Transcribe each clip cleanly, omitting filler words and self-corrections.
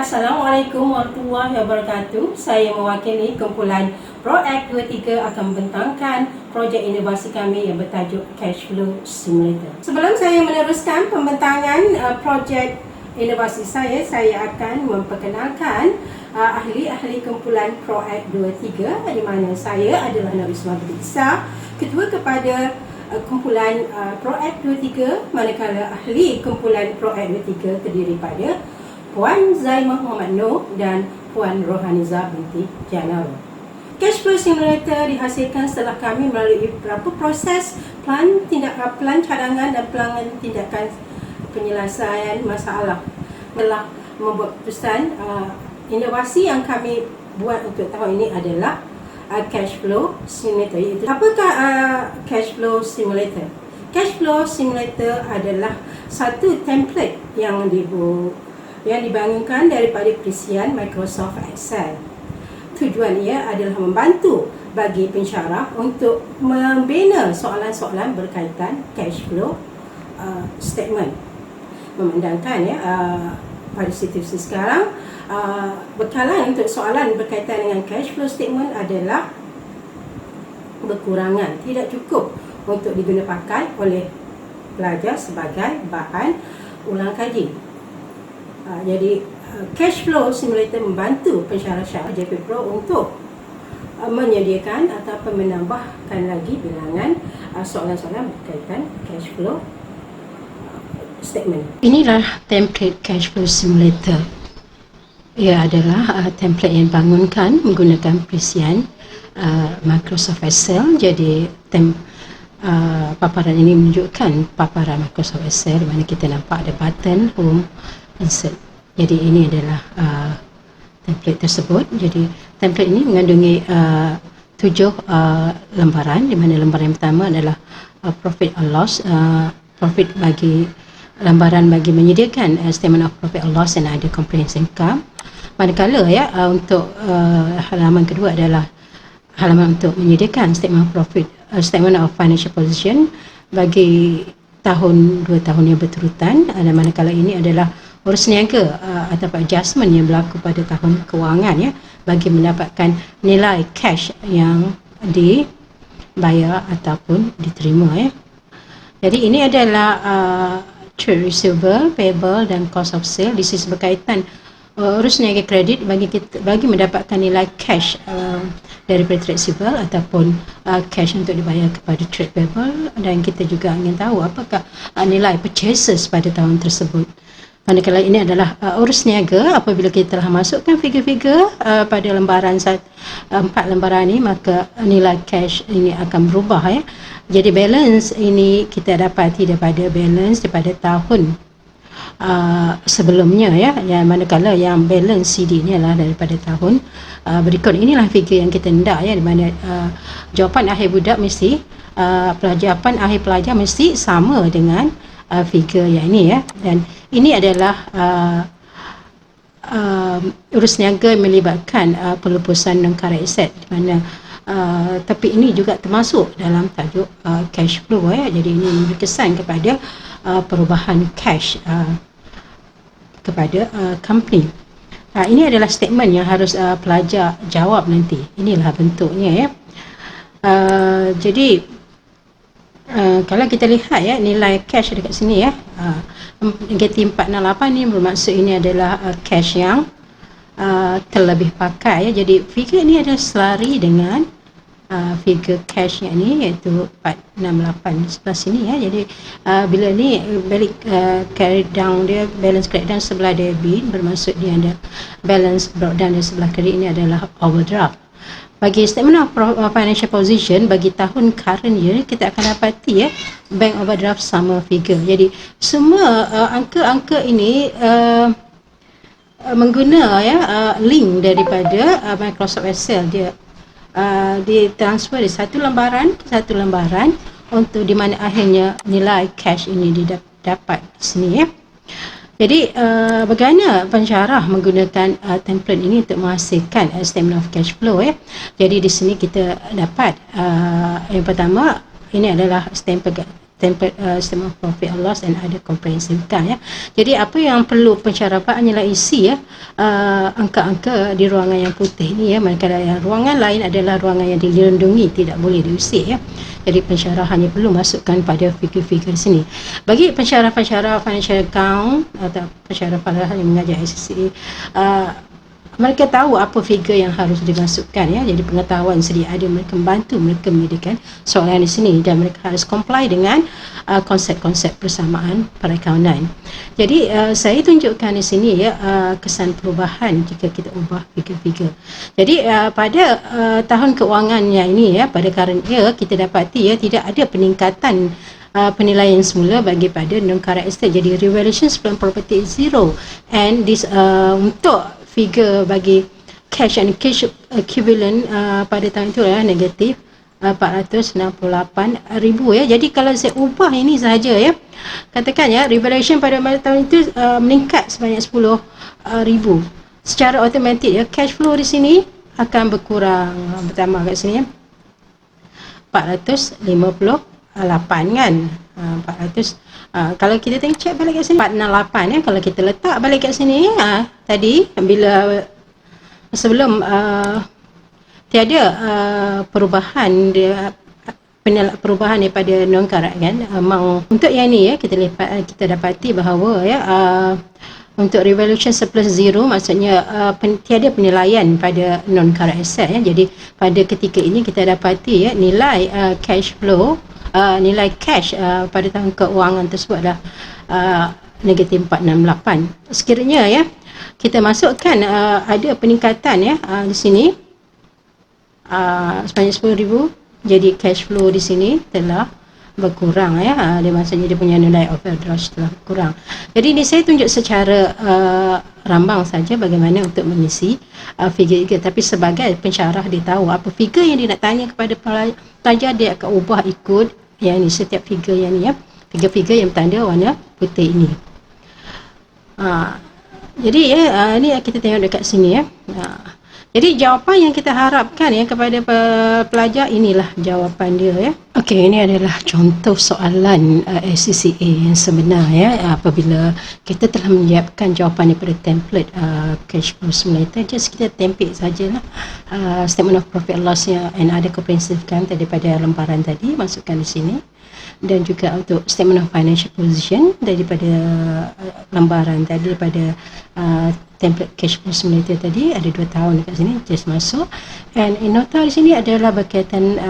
Assalamualaikum warahmatullahi wabarakatuh. Saya mewakili kumpulan ProAct 23 akan membentangkan projek inovasi kami yang bertajuk Cashflow Simulator. Sebelum saya meneruskan pembentangan projek inovasi saya akan memperkenalkan ahli-ahli kumpulan ProAct 23, di mana saya adalah Narisma Berisa, ketua kepada kumpulan ProAct 23, manakala ahli kumpulan ProAct 23 terdiri pada Puan Zaimah Muhammad Noor dan Puan Rohaniza binti Janal. Cashflow Simulator dihasilkan setelah kami melalui beberapa proses plan cadangan dan plan tindakan penyelesaian masalah. Telah membuat keputusan inovasi yang kami buat untuk tahun ini adalah Cashflow Simulator. Apakah Cashflow Simulator? Cashflow Simulator adalah satu template yang dibangunkan daripada perisian Microsoft Excel. Tujuan ia adalah membantu bagi pensyarah untuk membina soalan-soalan berkaitan cash flow statement. Memandangkan pada situasi sekarang, bekalan untuk soalan berkaitan dengan cash flow statement adalah berkurangan, tidak cukup untuk diguna pakai oleh pelajar sebagai bahan ulang kaji. Jadi Cashflow Simulator membantu pensyarah-syarah JP Pro untuk menyediakan ataupun menambahkan lagi bilangan soalan-soalan berkaitan cashflow statement. Inilah template Cashflow Simulator. Ia adalah template yang dibangunkan menggunakan perisian Microsoft Excel. Jadi paparan ini menunjukkan paparan Microsoft Excel, di mana kita nampak ada button home, insert. Jadi ini adalah template tersebut. Jadi template ini mengandungi 7 lembaran, di mana lembaran yang pertama adalah profit and loss, lembaran bagi menyediakan statement of profit and loss and other comprehensive income. Manakala untuk halaman kedua adalah halaman untuk menyediakan statement of financial position bagi tahun 2 tahun yang berterutan. Manakala ini adalah urus niaga atau adjustment yang berlaku pada tahun kewangan bagi mendapatkan nilai cash yang dibayar ataupun diterima. Jadi ini adalah trade receivable, payable dan cost of sale. Di sisi berkaitan urus niaga kredit bagi mendapatkan nilai cash daripada trade receivable ataupun cash untuk dibayar kepada trade payable, dan kita juga ingin tahu apakah nilai purchases pada tahun tersebut. Manakala ini adalah urus niaga, apabila kita telah masukkan figure-figure pada lembaran 4 lembaran ini, maka nilai cash ini akan berubah. Jadi balance ini kita dapati daripada balance daripada tahun sebelumnya, yang manakala yang balance CD ini adalah daripada tahun berikut. Inilah figure yang kita hendak, di mana jawapan akhir budak mesti jawapan akhir pelajar mesti sama dengan figure yang ini, dan ini adalah urus niaga melibatkan pelupusan nengkara aset, di mana tapi ini juga termasuk dalam tajuk cash flow. Jadi ini memberi kesan kepada perubahan cash kepada company. Ini adalah statement yang harus pelajar jawab nanti. Inilah bentuknya. Jadi kalau kita lihat nilai cash dekat sini, negatif 468 ni bermaksud ini adalah cash yang terlebih pakai. Jadi figure ini adalah selari dengan figure cash yang ini, iaitu 468 sebelah sini. Jadi bila ni balik carry down dia, balance carry down sebelah debit, bermaksud dia ada balance brought down di sebelah kiri, ini adalah overdraft. Bagi statement of financial position bagi tahun current year, kita akan dapati bank overdraft sama figure. Jadi semua angka-angka ini mengguna link daripada Microsoft Excel. Dia ditransfer dari satu lembaran ke satu lembaran, untuk di mana akhirnya nilai cash ini didapat di sini. Jadi bagaimana pensyarah menggunakan template ini untuk menghasilkan statement of cash flow. Jadi di sini kita dapat yang pertama, ini adalah template statement of profit and loss and other comprehensive income ya. Jadi apa yang perlu pensyarah hanyalah isi ya angka-angka di ruangan yang putih ni ya, manakala yang ruangan lain adalah ruangan yang dilindungi, tidak boleh diusik ya. Jadi pensyarah hanya perlu masukkan pada figure-figure sini. Bagi pensyarah-pensyarah financial account atau pensyarah-pensyarah yang mengajar SCCA, mereka tahu apa figure yang harus dimasukkan ya. Jadi pengetahuan sedia ada, mereka membantu mereka menyediakan soalan di sini dan mereka harus comply dengan konsep-konsep persamaan perakaunan. Jadi saya tunjukkan di sini ya kesan perubahan jika kita ubah figure-figure. Jadi pada tahun keuangannya ini ya, pada current year kita dapati ya tidak ada peningkatan penilaian semula bagi pada non-current estate. Jadi revaluation sebelum property is zero, and this untuk figure bagi cash and cash equivalent pada tahun itu adalah negatif 468,000 ya. Jadi kalau saya ubah ini sahaja ya, katakan ya revaluation pada tahun itu meningkat sebanyak 10,000, secara automatik ya cash flow di sini akan berkurang, bertambah kat sini ya 458 kan, 400 kalau kita tengok check balik kat sini 468 ya. Kalau kita letak balik kat sini tadi bila sebelum tiada perubahan dia, perubahan daripada non current kan amount. Untuk yang ni ya kita dapati bahawa ya untuk revaluation surplus zero maksudnya tiada penilaian pada non current asset ya. Jadi pada ketika ini kita dapati ya nilai cash flow, nilai cash pada tahun keuangan tersebut adalah negatif 468. Sekiranya ya kita masukkan ada peningkatan ya di sini sebanyak 10,000, jadi cash flow di sini telah berkurang ya. Dia maksudnya dia punya nilai overdraft telah berkurang. Jadi ini saya tunjuk secara rambang saja bagaimana untuk mengisi figure, tapi sebagai pensyarah dia tahu apa figure yang dia nak tanya kepada pelajar, dia akan ubah ikut yang ini, setiap figure yang ni ya, figure-figure yang bertanda warna putih ini. Jadi ya ni kita tengok dekat sini ya. Jadi jawapan yang kita harapkan ya kepada pelajar, inilah jawapan dia ya. Okey, ini adalah contoh soalan SCCA yang sebenar ya. Apabila kita telah menyiapkan jawapan daripada template cash flow simulator, just kita template sajalah statement of profit and loss and other comprehensive income daripada lembaran tadi, masukkan di sini. Dan juga untuk statement of financial position daripada lembaran tadi, daripada template cash flow simulator tadi, ada 2 tahun dekat sini, just masuk. And in nota di sini adalah berkaitan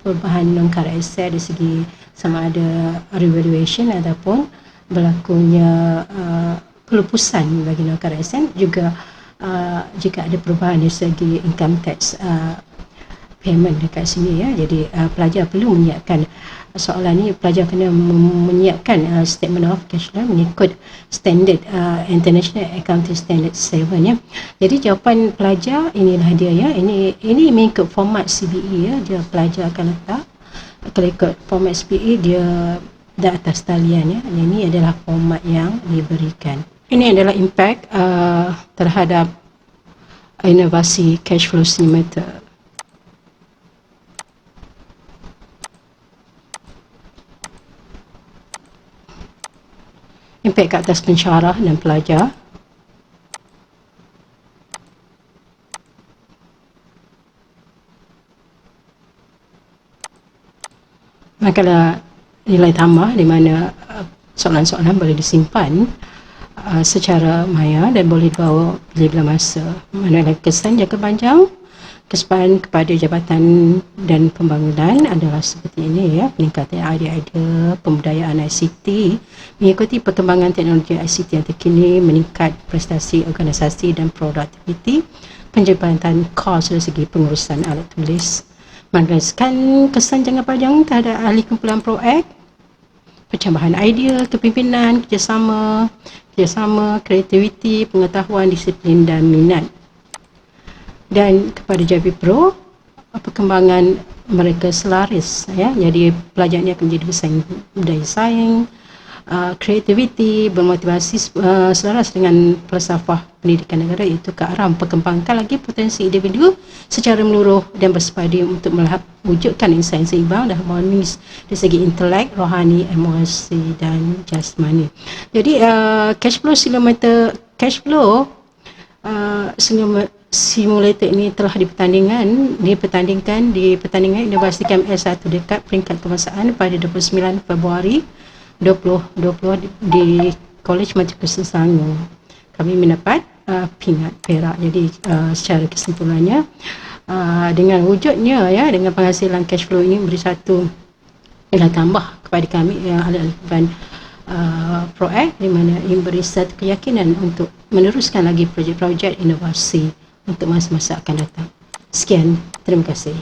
perubahan non-current asset dari segi sama ada revaluation ataupun berlakunya pelupusan bagi non-current asset, juga jika ada perubahan dari segi income tax payment dekat sini ya. Jadi pelajar perlu menyiapkan soalan ni, pelajar kena menyiapkan statement of cash flow mengikut standard International Accounting Standard 7 ya. Jadi jawapan pelajar inilah dia ya. Ini mengikut format CBE ya. Dia pelajar akan letak, kalau ikut format CBE dia di atas talian ya. Ini adalah format yang diberikan. Ini adalah impact terhadap inovasi cash flow simulator. Impact ke atas pensyarah dan pelajar. Manakala nilai tambah di mana soalan-soalan boleh disimpan secara maya dan boleh dibawa bila-bila masa. Manakala kesan jangka panjang, kesepahaman kepada Jabatan dan Pembangunan adalah seperti ini ya. Peningkatan idea-idea pemberdayaan ICT mengikuti perkembangan teknologi ICT yang terkini, meningkat prestasi organisasi dan produktiviti, penjabatan kos dari segi pengurusan alat tulis, meneruskan kesan jangka panjang terhadap ahli kumpulan ProAct, pencambahan idea, kepimpinan, kerjasama, kreativiti, pengetahuan, disiplin dan minat. Dan kepada JB Pro, perkembangan mereka selaris ya. Jadi pelajar ini akan menjadi pesaing budaya saing, kreativiti, bermotivasi selaras dengan falsafah pendidikan negara, iaitu ke arah perkembangkan lagi potensi individu secara menyeluruh dan bersepadu untuk mewujudkan insan seimbang dan harmonis dari segi intelek, rohani, emosi dan jasmani. Jadi cash flow simulator ini telah dipertandingkan di pertandingan Universiti KMS 1 dekat peringkat kebangsaan pada 29 Februari 2020 di College Matrikulasi Selangor. Kami mendapat pingat perak. Jadi secara kesimpulannya, dengan wujudnya dengan penghasilan cash flow ini beri satu nilai tambah kepada kami ahli-ahli ProAct, di mana ia beri satu keyakinan untuk meneruskan lagi projek-projek inovasi untuk masa-masa akan datang. Sekian, terima kasih.